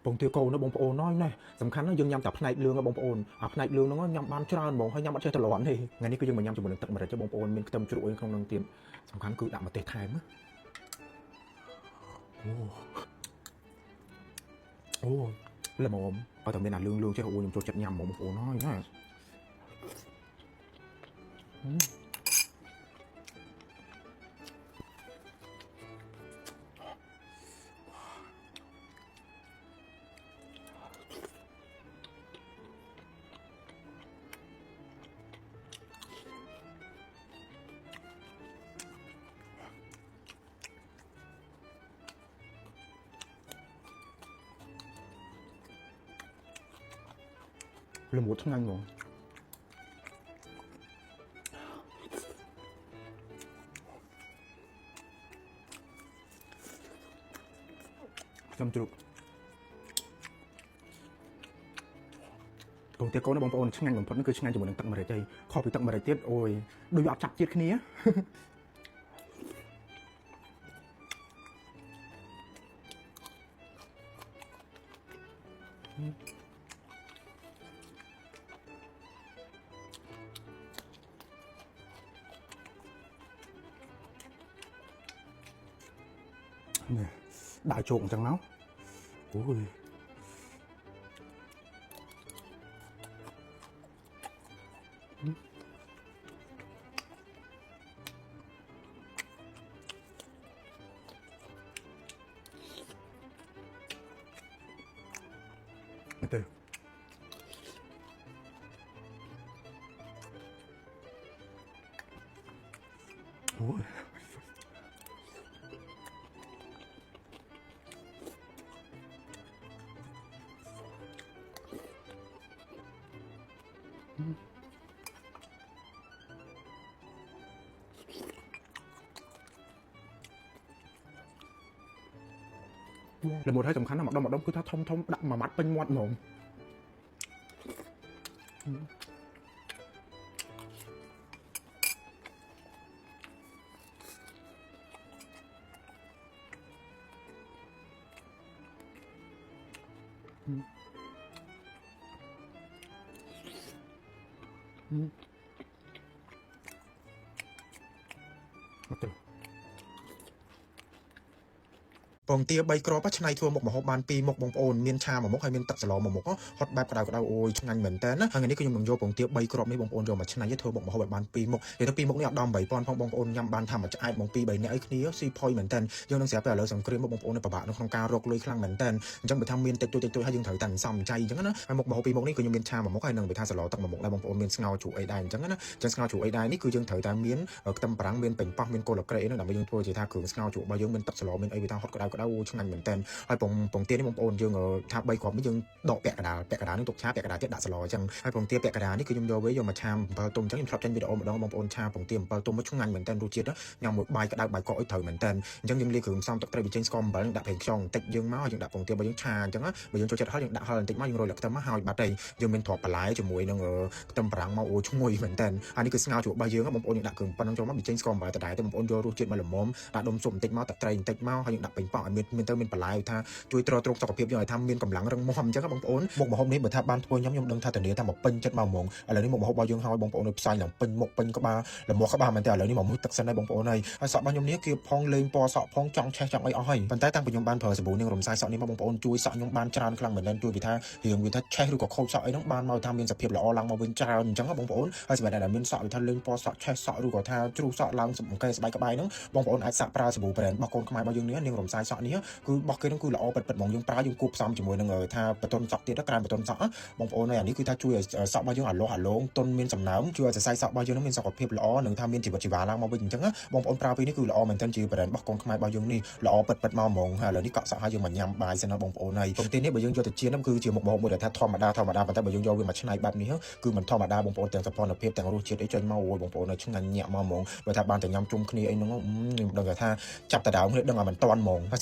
បងទាកូនបងប្អូនណែសំខាន់យើងញ៉ាំតែផ្នែកលឿងបងប្អូនអាផ្នែកលឿងហ្នឹងញ៉ាំបានច្រើនហ្មងហើយញ៉ាំអត់ចេះតែលាន់ទេថ្ងៃនេះគឺយើងមកញ៉ាំជាមួយនឹងទឹកម្រេចបងប្អូនមានខ្ទឹមជ្រក់ក្នុងនឹងទៀតសំខាន់គឺដាក់ម្ទេសថែមអូល្មមបើតែមានអាលឿងចេះអូខ្ញុំចូលចិត្តញ៉ាំហ្មងបងប្អូនហើយណាល្មមឆ្ងាញ់ហ្មងខ្ញុំជ្រូកបងទាកូនបងប្អូនឆ្ងាញ់បំផុតគឺឆ្ងាញ់ជាមួយនឹងទឹកម្រេចឯងខុសពីទឹកម្រេចទៀតអូយដូចអត់ចាប់ជាតិគ្នានេះដាក់ជោគអញ្ចឹងមកអូយទៅអូយល្មមឲ្យសំខាន់ណាស់ម្ដងគឺថាធំដាក់មួយម៉ាត់ពេញមាត់ហ្មងទៅពងទា3គ្រាប់ឆ្នៃធ្វើមុខម្ហូបបាន2មុខបងប្អូនមានឆាមួយមុខហើយមានទឹកសឡមួយមុខហត់បែបក្តៅអូយឆ្ងាញ់មែនតើណាហើយនេះគឺខ្ញុំនឹងយកពងទា3គ្រាប់នេះបងប្អូនយកមកឆ្នៃធ្វើមុខម្ហូបឲ្យបាន2មុខនិយាយទៅ2មុខនេះអត់ដល់8000ផងបងប្អូនញ៉ាំបានថាមួយឆ្អែតបង2 3នាក់អីគ្នាស៊ីផុយមែនតើយើងនឹងស្រាប់តែឥឡូវសង្គ្រាមបងប្អូនពិបាកនៅក្នុងការរកលុយខ្លាំងមែនតើអញ្ចឹងបើថាមានតិចតួចហើយយើងត្រូវតែសំចៃអញ្ចឹងណាហើយមុខម្ហូប2មុខនេះគឺខ្ញុំមានឆាមួយមុខហើយនឹងបើថាសឡទឹកមួយមុខដែរបងប្អូនមានស្ងោរជ្រូកអីដែរអញ្ចឹងណាអញ្ចឹងស្ងោរជ្រូកអីដែរនេះគឺយើងត្រូវតែមានខ្ទឹមបារាំងមានពេញប៉ោះមានកូលក្រេអីហ្នឹងដើម្បីយើងធ្វើជាថាគ្រឿងស្ងោរជ្រូករបស់យើងមានទឹកសឡមានអីវាថាហត់ក្តៅឆ្ងាញ់មែនតើហើយពងទានេះបងប្អូនយើងថា3គ្រាប់នេះយើងដកពាក់កណ្ដាលនេះទុកឆាពាក់កណ្ដាលទៀតដាក់សឡអញ្ចឹងហើយពងទាពាក់កណ្ដាលនេះគឺខ្ញុំយកមកឆាអំពិលទុំអញ្ចឹងខ្ញុំធ្លាប់ចេញវីដេអូម្ដងបងប្អូនឆាពងទាអំពិលទុំមកឆ្ងាញ់មែនតើរសជាតិញ៉ាំមួយបាយក្តៅបាយកកអីត្រូវមែនតើអញ្ចឹងយើងលាយគ្រឿងផ្សំទឹកត្រីប៊ីចេងស្ករអំបិលដាក់ប្រេងខ្យងបន្តិចយើងមកយើងដាក់ពងទារបស់យើងឆាអញ្ចឹងបើយើងចូលចិត្តហឹរយើងដាក់ហឹរបន្តិចមកយើងរោយខ្ទឹមមកហើយបាត់ហើយយើងមានទ្រាប់បន្លែជាមួយនឹងខ្ទឹមបារាំងមកអូឈ្ងុយមែនតើហើយនេះគឺស្ងោរជ្រូករបស់យើងបងប្អូនយើងដាក់គ្រឿងប៉ុណ្ណឹងចូលមកប៊ីចេងស្ករអំបិលដដែលទៅបងប្អូនយករសជាតិមកល្មមដាក់ដុំស៊ុបបន្តិចមកទឹកត្រីបន្តិចមកហើយយើងដាក់ពេញប៉ោះឲ្យមានបន្លែថាជួយទ្រទ្រង់សុខភាពយើងឲ្យថាមានកម្លាំងរឹងមាំអញ្ចឹងបងប្អូនមុខម្ហូបនេះបើថាបានធ្វើខ្ញុំដឹងថាធានាថាមកពេញចិត្តមកហ្មងឥឡូវនេះមុខម្ហូបរបស់យើងហើយបងប្អូនផ្សាយឡើងពេញមុខពេញក្បាលលំមាស់ក្បាលមែនតើឥឡូវនេះមកមួយទឹកសិនហើយបងប្អូនហើយសក់របស់ខ្ញុំនេះគឺផងលេងពណ៌សក់ផងចង់ឆេះចង់អីអស់ហើយប៉ុន្តែតាំងពីខ្ញុំបានប្រើសាប៊ូនាងរំសាយសក់នេះមកបងប្អូនជួយសក់ខ្ញុំបានច្រើនខ្លាំងមែនទែនជួយពីថារៀងវាថាឆេះឬក៏ខូចសក់អីហ្នឹងបានមកថាមានសភាពល្អឡើងមកវិញច្រើនអញ្ចឹងបងប្អូនហើយសម្រាប់តែមានសក់វាថាលេងពណ៌សក់ឆេះសក់ឬក៏ថាជ្រុះសក់ឡើងសម្កេស្បែកក្បាយហ្នឹងបងប្អូនអាចសាកប្រើសាប៊ូ brand របស់កូនខ្មែររបស់យើងនេះនាងរំសាយសក់នេះគឺរបស់គេហ្នឹងគឺល្អពិតៗហ្មងយើងប្រើយើងគួបផ្សំជាមួយនឹងថាបតុនសក់ទៀតក្រែមបតុនសក់បងប្អូនហើយអានេះគឺថាជួយឲ្យសក់របស់យើងអាឡងទន់មានសំណើមជួយឲ្យសរសៃសក់របស់យើងមានសុខភាពល្អនិងថាមានជីវិតជីវ៉ាឡើងមកវិញអញ្ចឹងបងប្អូនប្រើពេលនេះគឺល្អមែនទែនជា brand របស់កូនខ្មែររបស់យើងនេះល្អពិតៗមកហ្មងហើយឥឡូវនេះកក់សក់ហើយយើងមកញ៉ាំបាយសិនណាបងប្អូនហើយពងទានេះបើយើងយកទៅចៀនហ្នឹងគឺជាមុខម្ហូបមួយដែលថាធម្មតាប៉ុន្តែបើយើងយកវាមកច្នៃបែបនេះគឺមិនធម្មតាបងប្អូនទាំងសោភ័ណភាពទាំងរសជាតិអីចេញមកអូយបងប្អូនឆ្ងាញ់ញាក់មកហ្មងបើថាបានតែញ៉ាំជុំគ្នាអីហ្នឹងខ្ញុំដឹងថាចាប់តែដើមគ្នាដឹងឲ្យមិនតាន់ហ្មងហើយ